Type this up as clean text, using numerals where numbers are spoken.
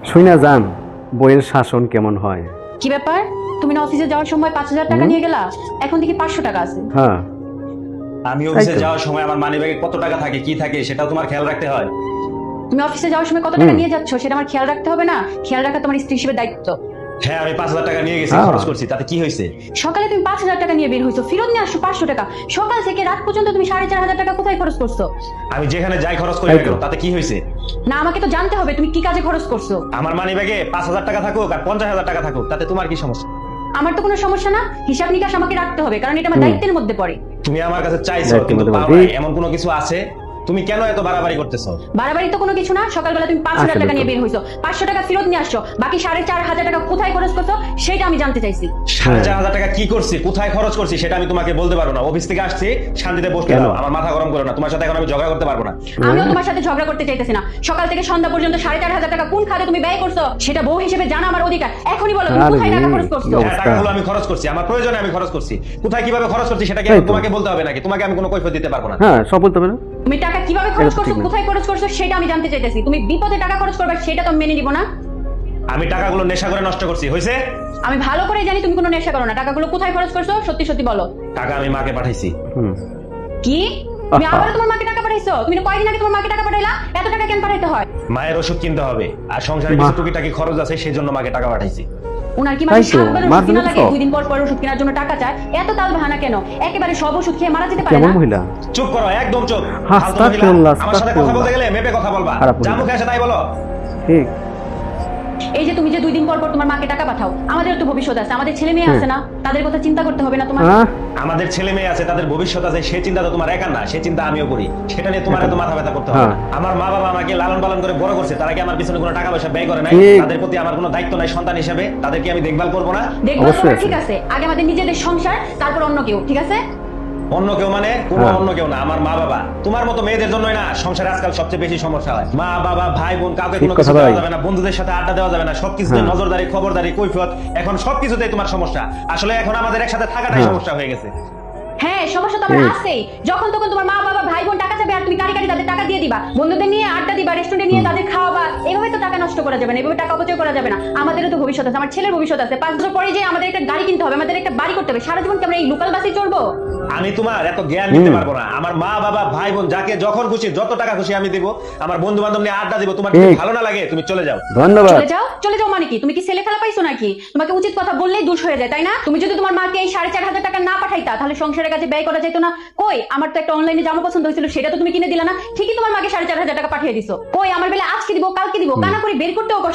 শুইনা যান বইয়ের শাসন কেমন হয়। কি ব্যাপার? তুমি না অফিসে যাওয়ার সময় 5,000 টাকা নিয়ে গেলা, এখন থেকে 500 টাকা আছে। হ্যাঁ আমি অফিসে তাই তো। যাওয়ার সময় আমার মানিব্যাগে কত টাকা থাকে কি থাকে সেটাও তোমার খেয়াল রাখতে হয়। তুমি অফিসে যাওয়ার সময় কত টাকা নিয়ে যাচ্ছ সেটা আমার খেয়াল রাখতে হবে না? খেয়াল রাখা তোমার স্ত্রী হিসেবে দায়িত্ব। হ্যাঁ আমি 5,000 টাকা নিয়ে গেছি, হ্যাঁ। খরচ করছি, তাতে কি হয়েছে? সকালে তুমি 5,000 টাকা নিয়ে বের হইছো, ফেরত নিয়ে আসছো 500 টাকা। সকাল থেকে রাত পর্যন্ত তুমি 4,500 টাকা কোথায় খরচ করছো? আমি যেখানে যাই খরচ করি তাই না তো। কেন, তাতে কি হয়েছে? না, আমাকে তো জানতে হবে তুমি কি কাজে খরচ করছো। আমার মানিব্যাগে 5,000 টাকা থাকুক আর 50,000 টাকা থাকুক, তাতে তোমার কি সমস্যা? আমার তো কোনো সমস্যা না, হিসাব নিকাশ আমাকে রাখতে হবে, কারণ এটা আমার দায়িত্বের মধ্যে পড়ে। তুমি আমার কাছে চাইছো দায়িত্বের কিন্তু মধ্যে পাও বলতে- নাই, এমন কোনো কিছু আছে? তুমি কেন এত বাড়াবাড়ি করতেছো? বাড়াবাড়ি তো কোনো কিছু না। সকালবেলা তুমি 5,000 আসলে টাকা তো। নিয়ে বের হইছো, 500 টাকা ফেরত নিয়ে আসছো, বাকি 4,500 টাকা কোথায় খরচ করছো সেটা আমি জানতে চাইছি। 4,500 টাকা কি করছি, কোথায় খরচ করছি সেটা আমি তোমাকে বলতে পারবো না। অফিস থেকে আসছি, শান্তিতে বসতে কেন? দাও, আমার মাথা গরম করো না। তোমার সাথে এখন আমি ঝগড়া করতে পারবো না। আমিও তোমার সাথে ঝগড়া করতে চাইতেছি না। সকাল থেকে সন্ধ্যা পর্যন্ত 4,500 টাকা কোন খাতে তুমি ব্যয় করছো সেটা বউ হিসেবে জানা আমার অধিকার। এখনই বলো তুমি আরে কোথায় টাকা রে, খরচ করছো। কি হ্যাঁ, অবস্থা। টাকাগুলো আমি খরচ করছি, আমার প্রয়োজনে আমি খরচ করছি। কোথায় কিভাবে খরচ করছি সেটা কি তাই তো। তোমাকে বলতে হবে নাকি? তোমাকে আমি কোনো কৈফিয়ত দিতে পারবো না। হ্যাঁ সব বলতে হবে না। তুমি টাকা কিভাবে এটা খরচ তো করছো, ঠিক না। কোথায় খরচ করছো সেটা আমি জানতে চাইতেছি। তুমি বিপদে টাকা খরচ করবে সেটা তো আমি মেনে নিব না। আমি টাকাগুলো নেশা করে নষ্ট করছি, হয়েছে? আমি ভালো করে জানি তুমি কোনো নেশা করো না। টাকাগুলো কোথায় খরচ করছো সত্যি সত্যি বলো। টাকা আমি মাকে পাঠাইছি। হুম কি? তুমি আহা। আবার তোমার মাকে টাকা পাঠাইছো? তুমি না কয়দিন আগে তোমার মাকে টাকা পাঠাইলা? এত টাকা কেন পাঠাইতে হয়? মায়ের ওষুধ কিনতে হবে আর সংসারে মা। কিছু টুকিটাকি খরচ আছে, সেই জন্য মাকে টাকা পাঠাইছি। উনার কি তাই মানে তো, 7 বার মার ওষুধ কিনা জন্য লাগে? সব। 2 দিন পর পর ওষুধ কেনার জন্য টাকা চায়? এত তাল বাহানা কেন? একেবারে সব ওষুধ খেয়ে মারা যেতে পারে কেমন না? মহিলা। চুপ করো, একদম চুপ। হ্যাঁ, ফালতু মহিলা। আস্তাগফিরুল্লাহ, আমার সাথে কথা বলতে গেলে মেপে কথা বলবা। খারাপ যা মহিলা। মুখে আসে তাই বলো। ঠিক। এই যে তুমি যে 2 দিন পর পর তোমার মাকে টাকা পাঠাও, আমাদের তো ভবিষ্যৎ আছে, আমাদের ছেলে মেয়ে আছে না? তাদের কথা চিন্তা করতে হবে না তোমার? হ্যাঁ আমাদের ছেলে মেয়ে আছে, তাদের ভবিষ্যৎ আছে, সে চিন্তা তো তোমার একা না, সে চিন্তা আমিও করি। সেটা নিয়ে তোমার এত মাথা ব্যথা করতে হবে না। হ্যাঁ। আমার মা বাবা আমাকে লালন পালন করে বড় করছে, তারা কি আমার পিছনে কোনো টাকা পয়সা ব্যয় করে নাই? ঠিক। তাদের প্রতি আমার কোনো দায়িত্ব নাই সন্তান হিসেবে? তাদের কি আমি দেখভাল করবো না? দেখবো অবশ্যই তোমার আছে। ঠিক আছে, আগে আমাদের নিজেদের সংসার, তারপর অন্য কেউ, ঠিক আছে? অন্য কেউ মানে? কোনো হ্যাঁ। অন্য কেউ না, আমার মা বাবা। তোমার মতো মেয়েদের জন্যই না সংসারে আজকাল সবচেয়ে বেশি সমস্যা হয়। মা বাবা ভাই বোন কাউকে ঠিক কোনো কথা কিছু দেওয়া ভাই। যাবে না, বন্ধুদের সাথে আড্ডা দেওয়া যাবে না, সবকিছুতে হ্যাঁ। নজরদারি খবরদারি কৈফিয়ত। এখন সবকিছুতেই তোমার সমস্যা। আসলে এখন আমাদের একসাথে থাকাটাই হ্যাঁ। সমস্যা হয়ে গেছে। হ্যাঁ, সমস্যা তো আমার ঠিক। আছেই। যখন তখন তোমার মা বাবা ভাই বোন টাকা চাবে আর তুমি কারি কারি তাদের টাকা দিয়ে দিবা। বন্ধুদের নিয়ে আড্ডা দিবা, রেস্টুরেন্টে নিয়ে তাদের খাওয়াবা। এভাবে তো টাকা নষ্ট করা যাবে না, এভাবে টাকা অপচয় করা যাবে না। আমাদেরও তো ভবিষ্যৎ আছে, আমার ছেলের ভবিষ্যৎ আছে। 5 বছর পরে যে আমাদের একটা গাড়ি কিনতে হবে, আমাদের একটা বাড়ি করতে হবে। সারা জীবন কি আমরা এই লোকাল বাসে চড়বো? আমি তোমার এত জ্ঞান দিতে পারবো না। আমার মা বাবা ভাই বোন যাকে যখন খুশি যত টাকা খুশি আমি দিব। আমার বন্ধু বান্ধব নিয়ে আড্ডা দিব। তোমার যদি ঠিক। ভালো না লাগে তুমি চলে যাও। ধন্যবাদ। চলে যাও মানে কি? তুমি কি ছেলে খেলা পাইছো নাকি? তোমাকে উচিত কথা বললেই দোষ হয়ে যায়, তাই না? তুমি যদি তোমার মাকে এই 4,500 টাকা না পাঠাইতা তাহলে সংসারের কাছে ব্যয় করা যেত না। কই, আমার তো একটা অনলাইনে জামা পছন্দ হয়েছিল, সেটা তো তুমি কিনে দিলা না। ঠিকই তোমার মাকে 4,500 টাকা পাঠিয়ে দিছো। কই, আমার বেলা আজকে দিব কালকে দিব, কানা করে বের করতেও কষ্ট